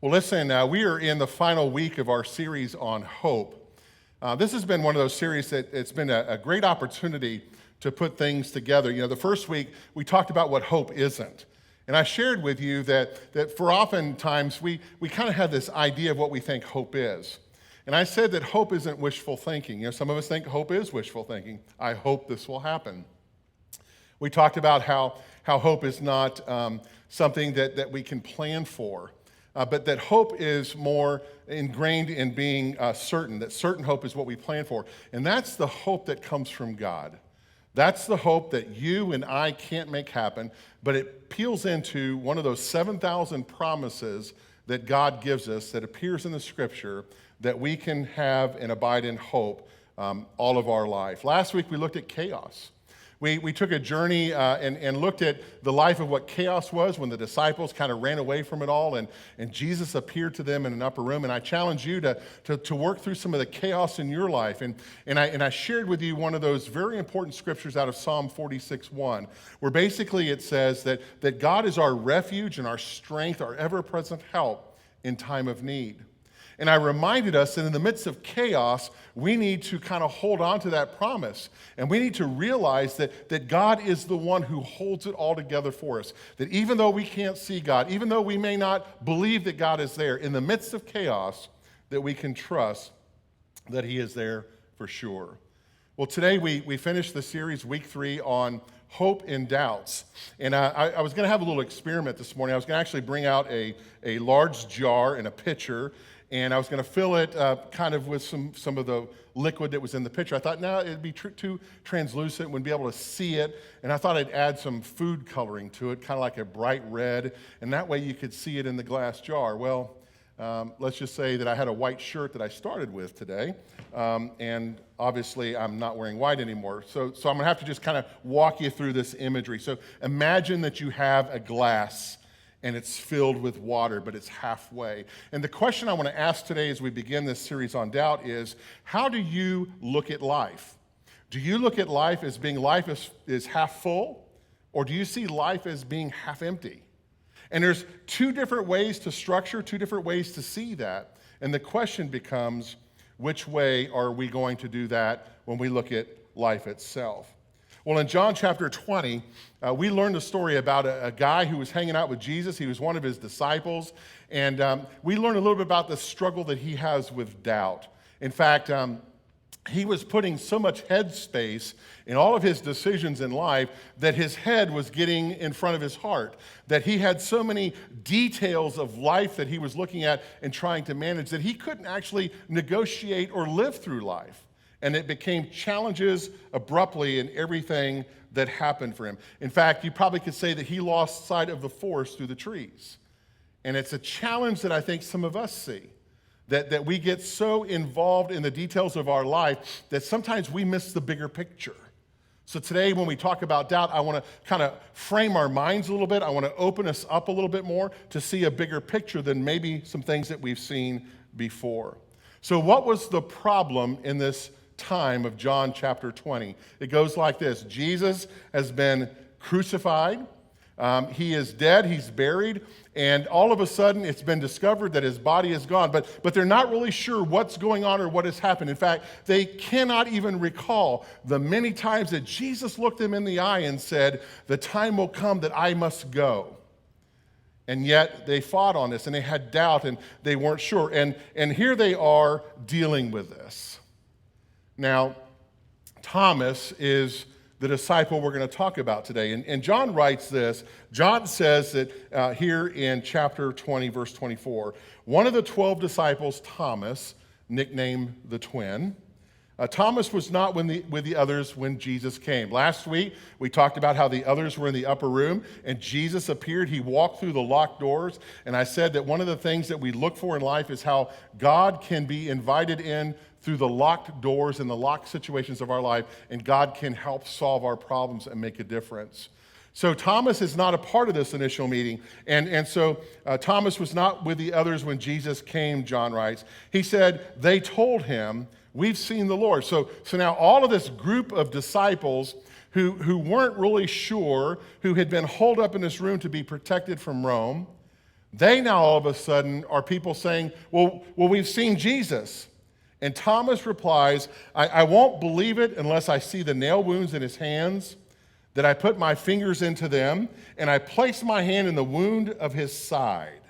Well, listen, we are in the final week of our series on hope. This has been one of those series that it's been a great opportunity to put things together. You know, the first week we talked about what hope isn't. And I shared with you that for oftentimes we kind of have this idea of what we think hope is. And I said that hope isn't wishful thinking. You know, some of us think hope is wishful thinking. I hope this will happen. We talked about how hope is not something that we can plan for. But that hope is more ingrained in being certain, that certain hope is what we plan for. And that's the hope that comes from God. That's the hope that you and I can't make happen, but it peels into one of those 7,000 promises that God gives us that appears in the Scripture that we can have and abide in hope all of our life. Last week we looked at chaos. We took a journey and looked at the life of what chaos was when the disciples kind of ran away from it all, and Jesus appeared to them in an upper room. And I challenge you to work through some of the chaos in your life. And I shared with you one of those very important scriptures out of Psalm 46:1, where basically it says that God is our refuge and our strength, our ever-present help in time of need. And I reminded us that in the midst of chaos, we need to kind of hold on to that promise. And we need to realize that God is the one who holds it all together for us. That even though we can't see God, even though we may not believe that God is there, in the midst of chaos, that we can trust that He is there for sure. Well, today we finished the series, week 3, on hope in doubts. And I was going to have a little experiment this morning. I was going to actually bring out a large jar and a pitcher, and I was going to fill it kind of with some of the liquid that was in the pitcher. I thought, no, it'd be too translucent, wouldn't be able to see it. And I thought I'd add some food coloring to it, kind of like a bright red, and that way you could see it in the glass jar. Well, let's just say that I had a white shirt that I started with today, and obviously I'm not wearing white anymore. So I'm going to have to just kind of walk you through this imagery. So imagine that you have a glass and it's filled with water, but it's halfway. And the question I want to ask today as we begin this series on doubt is, how do you look at life? Do you look at life as being life is half full, or do you see life as being half empty? And there's two different ways to structure, two different ways to see that. And the question becomes, which way are we going to do that when we look at life itself? Well, in John chapter 20, we learned a story about a guy who was hanging out with Jesus. He was one of his disciples. And we learned a little bit about the struggle that he has with doubt. In fact, he was putting so much head space in all of his decisions in life that his head was getting in front of his heart, that he had so many details of life that he was looking at and trying to manage that he couldn't actually negotiate or live through life. And it became challenges abruptly in everything that happened for him. In fact, you probably could say that he lost sight of the forest through the trees. And it's a challenge that I think some of us see. That we get so involved in the details of our life that sometimes we miss the bigger picture. So today when we talk about doubt, I want to kind of frame our minds a little bit. I want to open us up a little bit more to see a bigger picture than maybe some things that we've seen before. So what was the problem in this time of John chapter 20? It goes like this. Jesus has been crucified. He is dead, he's buried, and all of a sudden it's been discovered that his body is gone, but they're not really sure what's going on or what has happened. In fact, they cannot even recall the many times that Jesus looked them in the eye and said, "The time will come that I must go." And yet they fought on this, and they had doubt, and they weren't sure. And here they are dealing with this. Now, Thomas is the disciple we're going to talk about today. And John writes this. John says that here in chapter 20, verse 24, one of the 12 disciples, Thomas, nicknamed the twin, Thomas was not with the others when Jesus came. Last week, we talked about how the others were in the upper room, and Jesus appeared. He walked through the locked doors, and I said that one of the things that we look for in life is how God can be invited in through the locked doors and the locked situations of our life, and God can help solve our problems and make a difference. So Thomas is not a part of this initial meeting, and so Thomas was not with the others when Jesus came, John writes. He said, they told him, "We've seen the Lord." So now all of this group of disciples who weren't really sure, who had been holed up in this room to be protected from Rome, They now all of a sudden are people saying, well, we've seen Jesus. And Thomas replies, I won't believe it unless I see the nail wounds in his hands, that I put my fingers into them, and I place my hand in the wound of his side.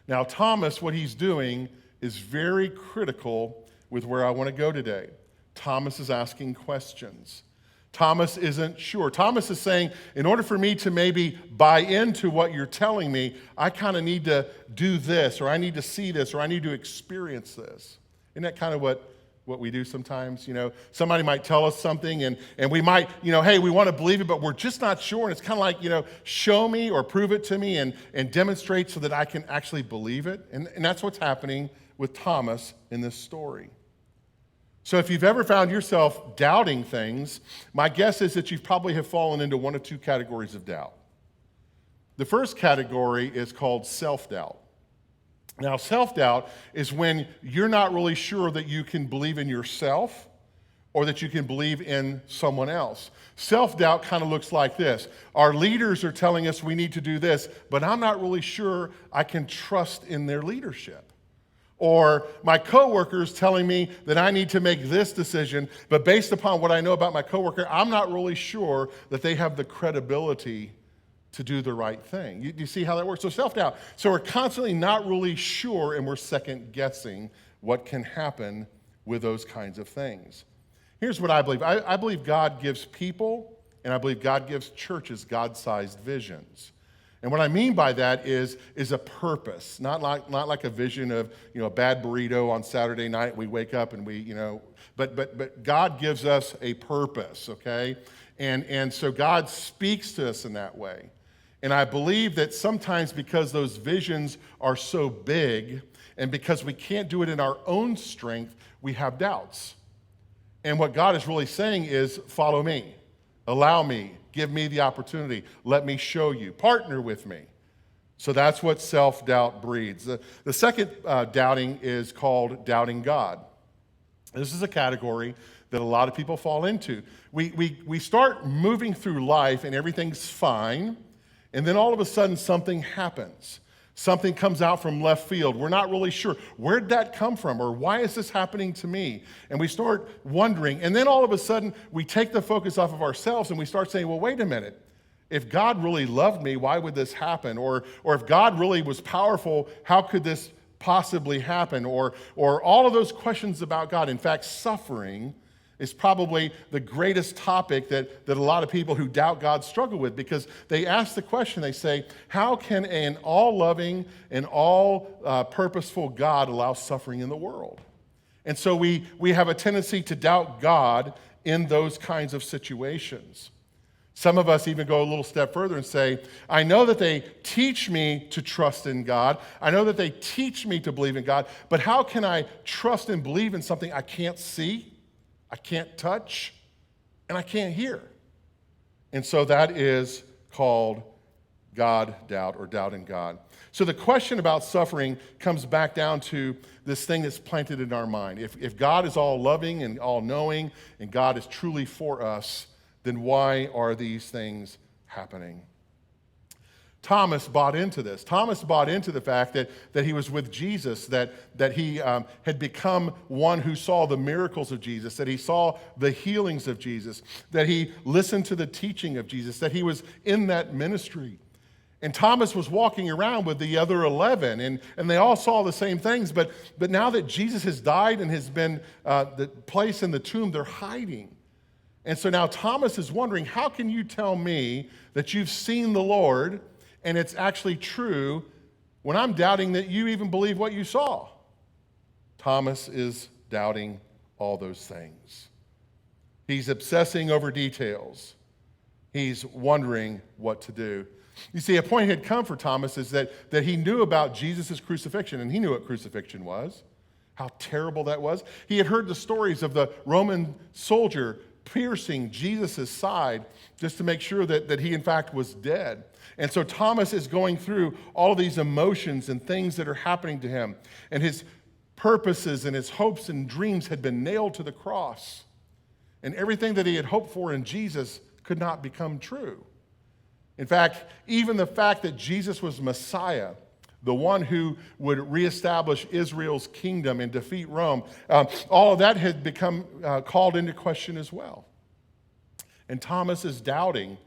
Now, Thomas, what he's doing is very critical with where I want to go today. Thomas is asking questions. Thomas isn't sure. Thomas is saying, in order for me to maybe buy into what you're telling me, I kind of need to do this, or I need to see this, or I need to experience this. Isn't that kind of what we do sometimes? You know, somebody might tell us something, and we might, hey, we want to believe it, but we're just not sure. And it's kind of like, show me or prove it to me and demonstrate so that I can actually believe it. And that's what's happening with Thomas in this story. So if you've ever found yourself doubting things, my guess is that you probably have fallen into one of two categories of doubt. The first category is called self-doubt. Now, self-doubt is when you're not really sure that you can believe in yourself or that you can believe in someone else. Self-doubt kind of looks like this. Our leaders are telling us we need to do this, but I'm not really sure I can trust in their leadership. Or my coworker's telling me that I need to make this decision, but based upon what I know about my coworker, I'm not really sure that they have the credibility to do the right thing. You see how that works? So self-doubt. So we're constantly not really sure, and we're second-guessing what can happen with those kinds of things. Here's what I believe. I believe God gives people, and I believe God gives churches God-sized visions. And what I mean by that is a purpose, not like a vision of a bad burrito on Saturday night. We wake up and but God gives us a purpose, okay? And so God speaks to us in that way. And I believe that sometimes because those visions are so big and because we can't do it in our own strength, we have doubts. And what God is really saying is, follow me, allow me, give me the opportunity, let me show you, partner with me. So that's what self-doubt breeds. The second doubting is called doubting God. This is a category that a lot of people fall into. We start moving through life and everything's fine, and then all of a sudden something happens. Something comes out from left field. We're not really sure. Where'd that come from? Or why is this happening to me? And we start wondering. And then all of a sudden, we take the focus off of ourselves and we start saying, well, wait a minute. If God really loved me, why would this happen? Or if God really was powerful, how could this possibly happen? Or all of those questions about God. In fact, suffering is probably the greatest topic that a lot of people who doubt God struggle with, because they ask the question, they say, how can an all-loving and all-purposeful God allow suffering in the world? And so we have a tendency to doubt God in those kinds of situations. Some of us even go a little step further and say, I know that they teach me to trust in God. I know that they teach me to believe in God, but how can I trust and believe in something I can't see, I can't touch, and I can't hear? And so that is called God doubt, or doubting God. So the question about suffering comes back down to this thing that's planted in our mind. If God is all loving and all knowing, and God is truly for us, then why are these things happening? Thomas bought into this. Thomas bought into the fact that he was with Jesus, that he had become one who saw the miracles of Jesus, that he saw the healings of Jesus, that he listened to the teaching of Jesus, that he was in that ministry. And Thomas was walking around with the other 11, and they all saw the same things, but now that Jesus has died and has been placed in the tomb, they're hiding. And so now Thomas is wondering, how can you tell me that you've seen the Lord and it's actually true when I'm doubting that you even believe what you saw? Thomas is doubting all those things. He's obsessing over details. He's wondering what to do. You see, a point had come for Thomas is that he knew about Jesus' crucifixion, and he knew what crucifixion was, how terrible that was. He had heard the stories of the Roman soldier piercing Jesus' side just to make sure that he, in fact, was dead. And so Thomas is going through all of these emotions and things that are happening to him. And his purposes and his hopes and dreams had been nailed to the cross. And everything that he had hoped for in Jesus could not become true. In fact, even the fact that Jesus was Messiah, the one who would reestablish Israel's kingdom and defeat Rome, all of that had become called into question as well. And Thomas is doubting,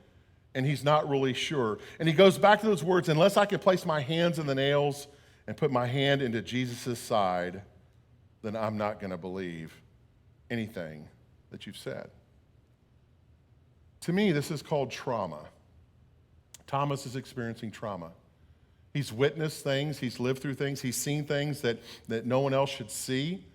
and he's not really sure. And he goes back to those words, unless I can place my hands in the nails and put my hand into Jesus' side, then I'm not going to believe anything that you've said. To me, this is called trauma. Thomas is experiencing trauma. He's witnessed things, he's lived through things, he's seen things that no one else should see.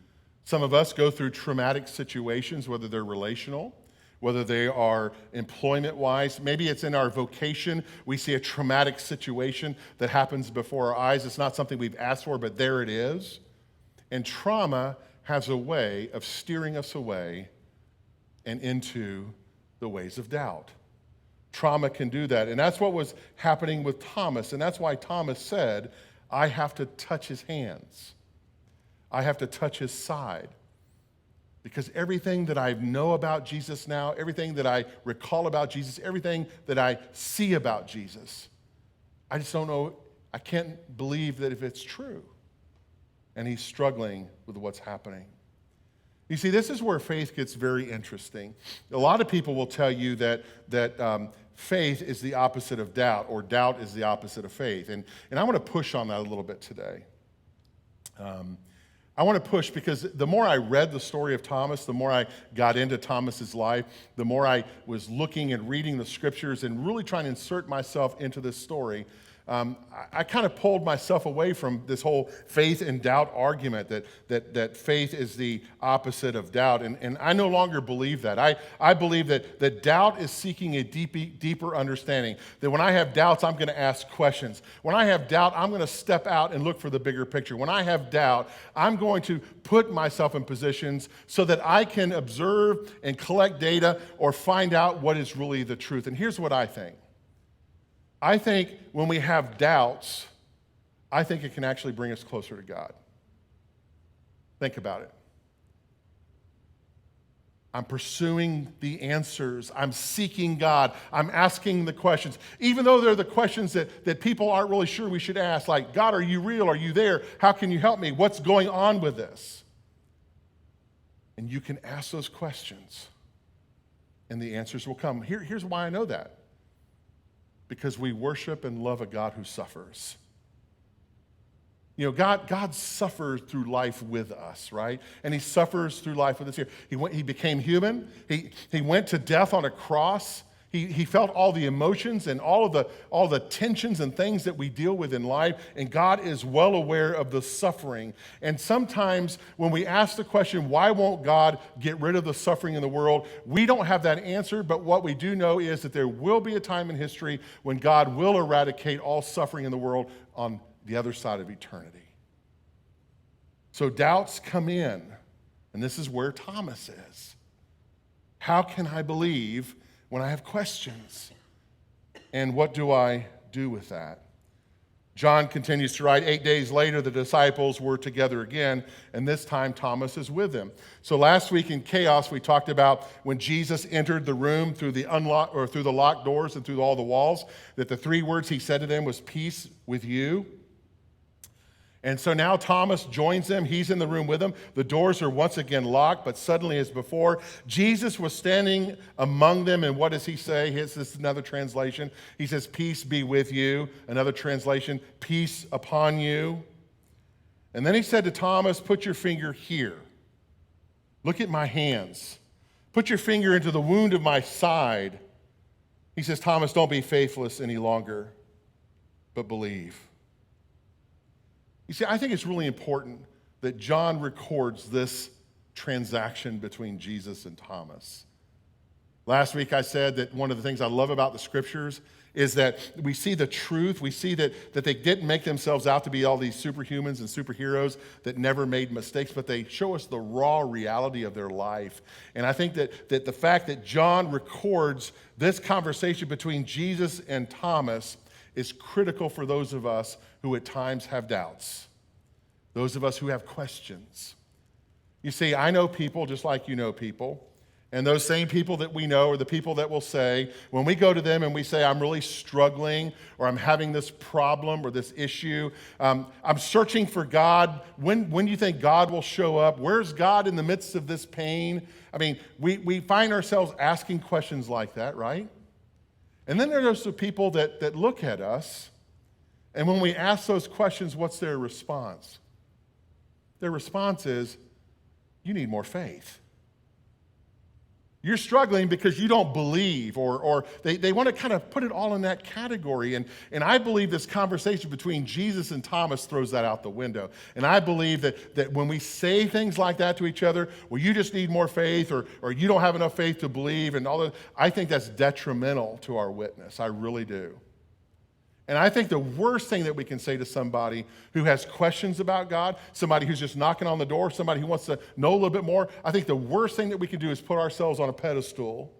Some of us go through traumatic situations, whether they're relational, whether they are employment-wise. Maybe it's in our vocation. We see a traumatic situation that happens before our eyes. It's not something we've asked for, but there it is. And trauma has a way of steering us away and into the ways of doubt. Trauma can do that. And that's what was happening with Thomas. And that's why Thomas said, I have to touch his hands. I have to touch his side. Because everything that I know about Jesus now, everything that I recall about Jesus, everything that I see about Jesus, I just don't know, I can't believe that if it's true. And he's struggling with what's happening. You see, this is where faith gets very interesting. A lot of people will tell you that faith is the opposite of doubt, or doubt is the opposite of faith. And I want to push on that a little bit today. I want to push because the more I read the story of Thomas, the more I got into Thomas's life, the more I was looking and reading the scriptures and really trying to insert myself into this story. I kind of pulled myself away from this whole faith and doubt argument that faith is the opposite of doubt. And I no longer believe that. I believe that doubt is seeking a deeper understanding. That when I have doubts, I'm going to ask questions. When I have doubt, I'm going to step out and look for the bigger picture. When I have doubt, I'm going to put myself in positions so that I can observe and collect data or find out what is really the truth. And here's what I think. I think when we have doubts, I think it can actually bring us closer to God. Think about it. I'm pursuing the answers. I'm seeking God. I'm asking the questions. Even though they're the questions that people aren't really sure we should ask, like, God, are you real? Are you there? How can you help me? What's going on with this? And you can ask those questions, and the answers will come. Here's why I know that. Because we worship and love a God who suffers. You know, God suffers through life with us, right? And he suffers through life with us here. He became human. He went to death on a cross. He felt all the emotions and all the tensions and things that we deal with in life, and God is well aware of the suffering. And sometimes when we ask the question, why won't God get rid of the suffering in the world, we don't have that answer, but what we do know is that there will be a time in history when God will eradicate all suffering in the world on the other side of eternity. So doubts come in, and this is where Thomas is. How can I believe when I have questions? And what do I do with that? John continues to write, 8 days later, the disciples were together again, and this time Thomas is with them. So last week in Chaos, we talked about when Jesus entered the room through the locked doors and through all the walls, that the three words he said to them was, peace with you. And so now Thomas joins them. He's in the room with them. The doors are once again locked, but suddenly, as before, Jesus was standing among them. And what does he say? This is another translation. He says, peace be with you. Another translation, peace upon you. And then he said to Thomas, put your finger here. Look at my hands. Put your finger into the wound of my side. He says, Thomas, don't be faithless any longer, but believe. You see, I think it's really important that John records this transaction between Jesus and Thomas. Last week I said that one of the things I love about the scriptures is that we see the truth. We see that they didn't make themselves out to be all these superhumans and superheroes that never made mistakes, but they show us the raw reality of their life. And I think that the fact that John records this conversation between Jesus and Thomas is critical for those of us who at times have doubts, those of us who have questions. You see, I know people just like you know people, And those same people that we know are the people that will say, when we go to them and we say, I'm really struggling, or I'm having this problem or this issue, I'm searching for God. When do you think God will show up? Where's God in the midst of this pain? I mean, we find ourselves asking questions like that, right? And then there are those people that look at us, and when we ask those questions, what's their response? Their response is, you need more faith. You're struggling because you don't believe, or they want to kind of put it all in that category. And I believe this conversation between Jesus and Thomas throws that out the window. And I believe that when we say things like that to each other, well, you just need more faith, or you don't have enough faith to believe, and all that, I think that's detrimental to our witness. I really do. And I think the worst thing that we can say to somebody who has questions about God, somebody who's just knocking on the door, somebody who wants to know a little bit more, I think the worst thing that we can do is put ourselves on a pedestal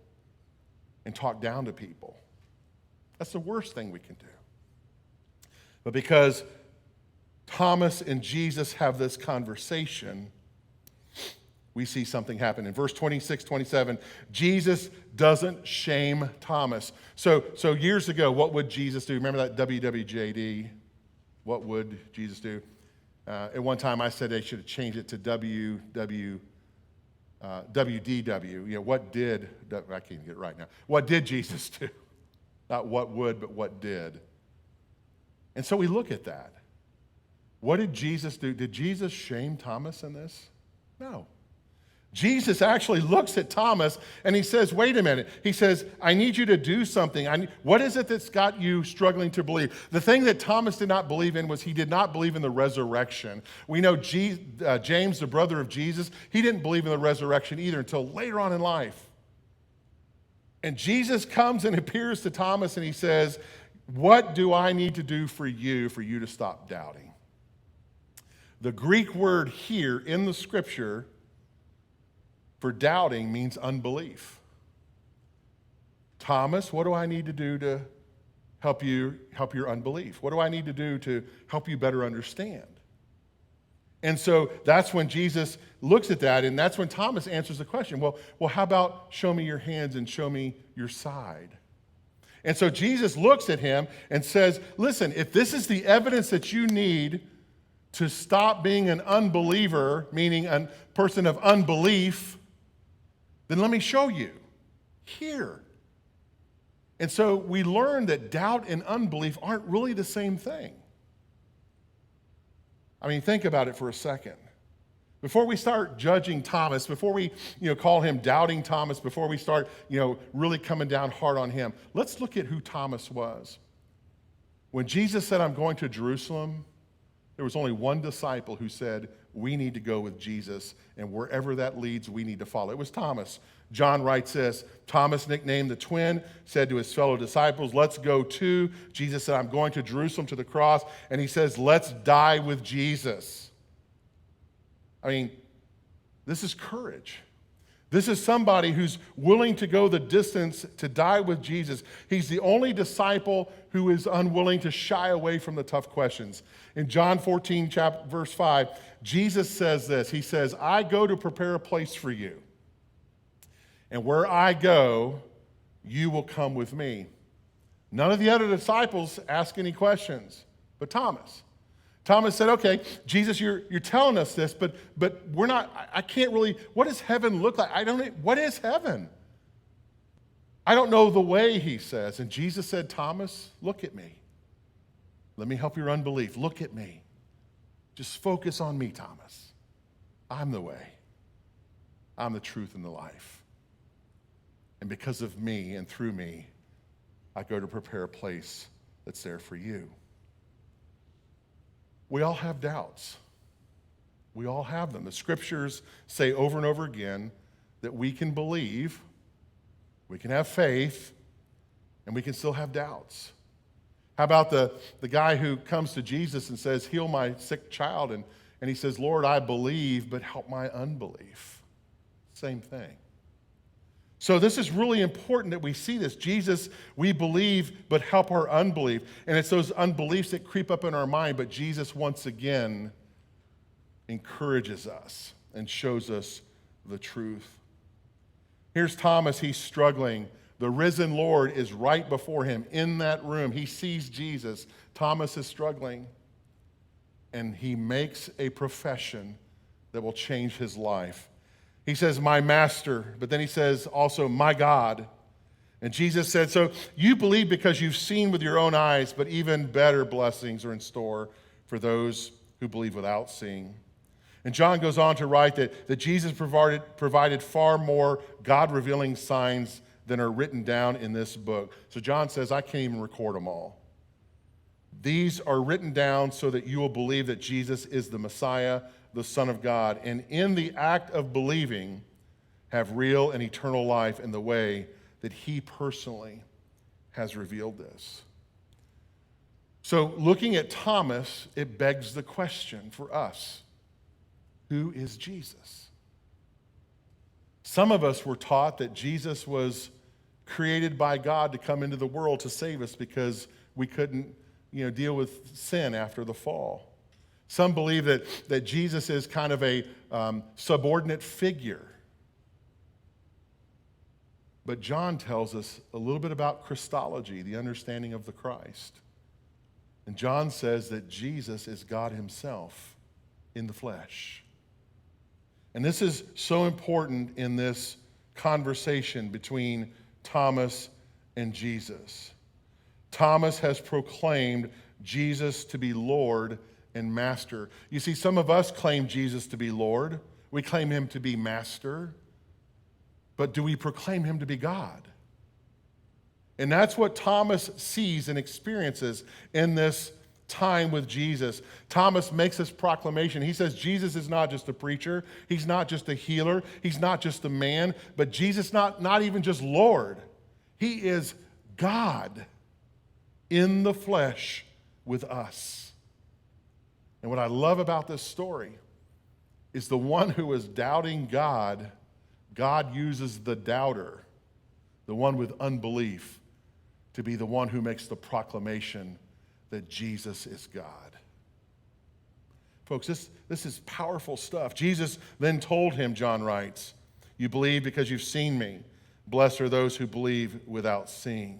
and talk down to people. That's the worst thing we can do. But because Thomas and Jesus have this conversation, we see something happen. In verse 26, 27, Jesus doesn't shame Thomas. So years ago, what would Jesus do? Remember that WWJD? What would Jesus do? At one time, I said they should have changed it to WDW. You know, what did, I can't get it right now. What did Jesus do? Not what would, but what did. And so we look at that. What did Jesus do? Did Jesus shame Thomas in this? No. Jesus actually looks at Thomas and he says, wait a minute. He says, I need you to do something. What is it that's got you struggling to believe? The thing that Thomas did not believe in was he did not believe in the resurrection. We know James, the brother of Jesus, he didn't believe in the resurrection either until later on in life. And Jesus comes and appears to Thomas and he says, what do I need to do for you to stop doubting? The Greek word here in the scripture for doubting means unbelief. Thomas, what do I need to do to help your unbelief? What do I need to do to help you better understand? And so that's when Jesus looks at that, and that's when Thomas answers the question, well, how about show me your hands and show me your side? And so Jesus looks at him and says, listen, if this is the evidence that you need to stop being an unbeliever, meaning a person of unbelief, then let me show you here. And so we learn that doubt and unbelief aren't really the same thing. I mean, think about it for a second. Before we start judging Thomas, before we call him doubting Thomas, before we start really coming down hard on him, let's look at who Thomas was. When Jesus said, I'm going to Jerusalem, there was only one disciple who said, we need to go with Jesus, and wherever that leads, we need to follow. It was Thomas. John writes this, Thomas, nicknamed the twin, said to his fellow disciples, let's go too. Jesus said, I'm going to Jerusalem to the cross, and he says, let's die with Jesus. I mean, this is courage. This is somebody who's willing to go the distance to die with Jesus. He's the only disciple who is unwilling to shy away from the tough questions. In John 14, verse 5, Jesus says this. He says, I go to prepare a place for you. And where I go, you will come with me. None of the other disciples ask any questions, but Thomas. Thomas said, okay, Jesus, you're telling us this, but we're not, I can't really, what does heaven look like? What is heaven? I don't know the way, he says. And Jesus said, Thomas, look at me. Let me help your unbelief. Look at me. Just focus on me, Thomas. I'm the way. I'm the truth and the life. And because of me and through me, I go to prepare a place that's there for you. We all have doubts. We all have them. The scriptures say over and over again that we can believe, we can have faith, and we can still have doubts. How about the guy who comes to Jesus and says, heal my sick child, and he says, Lord, I believe, but help my unbelief. Same thing. So this is really important that we see this. Jesus, we believe, but help our unbelief. And it's those unbeliefs that creep up in our mind, but Jesus once again encourages us and shows us the truth. Here's Thomas, he's struggling. The risen Lord is right before him in that room. He sees Jesus. Thomas is struggling. And he makes a profession that will change his life. He says, my master, but then he says also, my God. And Jesus said, so you believe because you've seen with your own eyes, but even better blessings are in store for those who believe without seeing. And John goes on to write that Jesus provided far more God-revealing signs than are written down in this book. So John says, I can't even record them all. These are written down so that you will believe that Jesus is the Messiah, the Son of God, and in the act of believing, have real and eternal life in the way that he personally has revealed this. So looking at Thomas, it begs the question for us, who is Jesus? Some of us were taught that Jesus was created by God to come into the world to save us because we couldn't, deal with sin after the fall. Some believe that Jesus is kind of a subordinate figure. But John tells us a little bit about Christology, the understanding of the Christ. And John says that Jesus is God himself in the flesh. And this is so important in this conversation between Thomas and Jesus. Thomas has proclaimed Jesus to be Lord and Master. You see, some of us claim Jesus to be Lord. We claim him to be Master. But do we proclaim him to be God? And that's what Thomas sees and experiences in this time with Jesus. Thomas makes this proclamation. He says Jesus is not just a preacher. He's not just a healer. He's not just a man. But Jesus not even just Lord. He is God in the flesh with us. And what I love about this story is the one who is doubting God, God uses the doubter, the one with unbelief, to be the one who makes the proclamation that Jesus is God. Folks, this is powerful stuff. Jesus then told him, John writes, you believe because you've seen me. Blessed are those who believe without seeing.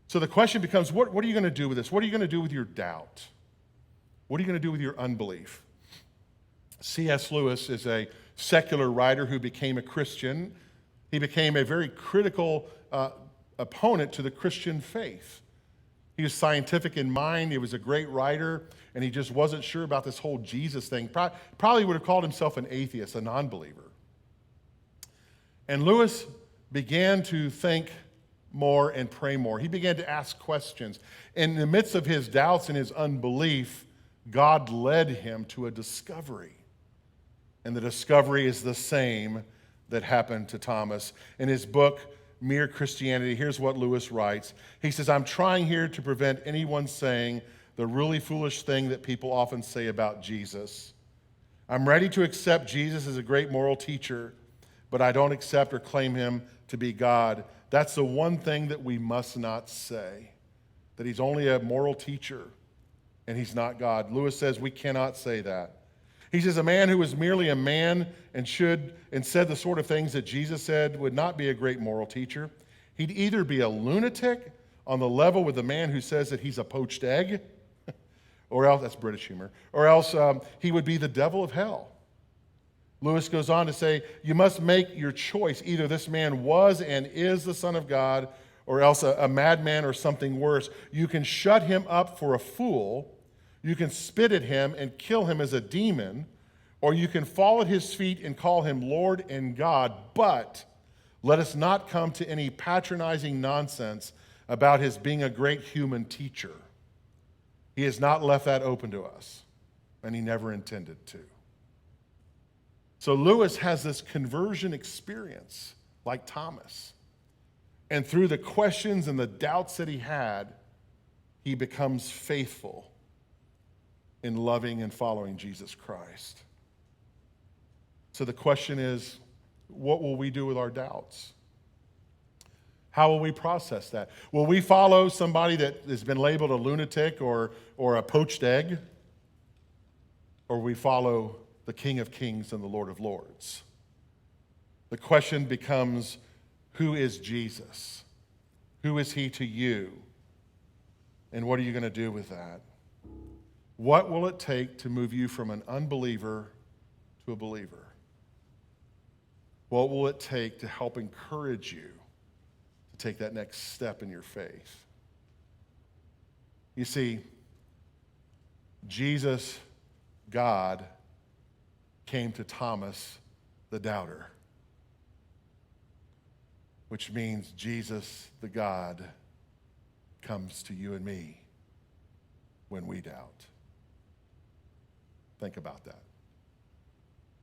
So the question becomes, what are you going to do with this? What are you going to do with your doubt? What are you going to do with your unbelief? C.S. Lewis is a secular writer who became a Christian. He became a very critical opponent to the Christian faith. He was scientific in mind. He was a great writer, and he just wasn't sure about this whole Jesus thing. Probably would have called himself an atheist, a non-believer. And Lewis began to think more and pray more. He began to ask questions. In the midst of his doubts and his unbelief, God led him to a discovery. And the discovery is the same that happened to Thomas. In his book, Mere Christianity, here's what Lewis writes. He says, I'm trying here to prevent anyone saying the really foolish thing that people often say about Jesus. I'm ready to accept Jesus as a great moral teacher, but I don't accept or claim him to be God. That's the one thing that we must not say, that he's only a moral teacher and he's not God. Lewis says we cannot say that. He says a man who was merely a man and said the sort of things that Jesus said would not be a great moral teacher. He'd either be a lunatic on the level with the man who says that he's a poached egg, or else, that's British humor, or else he would be the devil of hell. Lewis goes on to say, you must make your choice. Either this man was and is the Son of God, or else a madman or something worse. You can shut him up for a fool, you can spit at him and kill him as a demon, or you can fall at his feet and call him Lord and God, but let us not come to any patronizing nonsense about his being a great human teacher. He has not left that open to us, and he never intended to. So Lewis has this conversion experience like Thomas. And through the questions and the doubts that he had, he becomes faithful in loving and following Jesus Christ. So the question is, what will we do with our doubts? How will we process that? Will we follow somebody that has been labeled a lunatic or a poached egg? Or will we follow the King of Kings and the Lord of Lords? The question becomes, who is Jesus? Who is he to you? And what are you going to do with that? What will it take to move you from an unbeliever to a believer? What will it take to help encourage you to take that next step in your faith? You see, Jesus, God, came to Thomas the doubter, which means Jesus, the God, comes to you and me when we doubt. Think about that.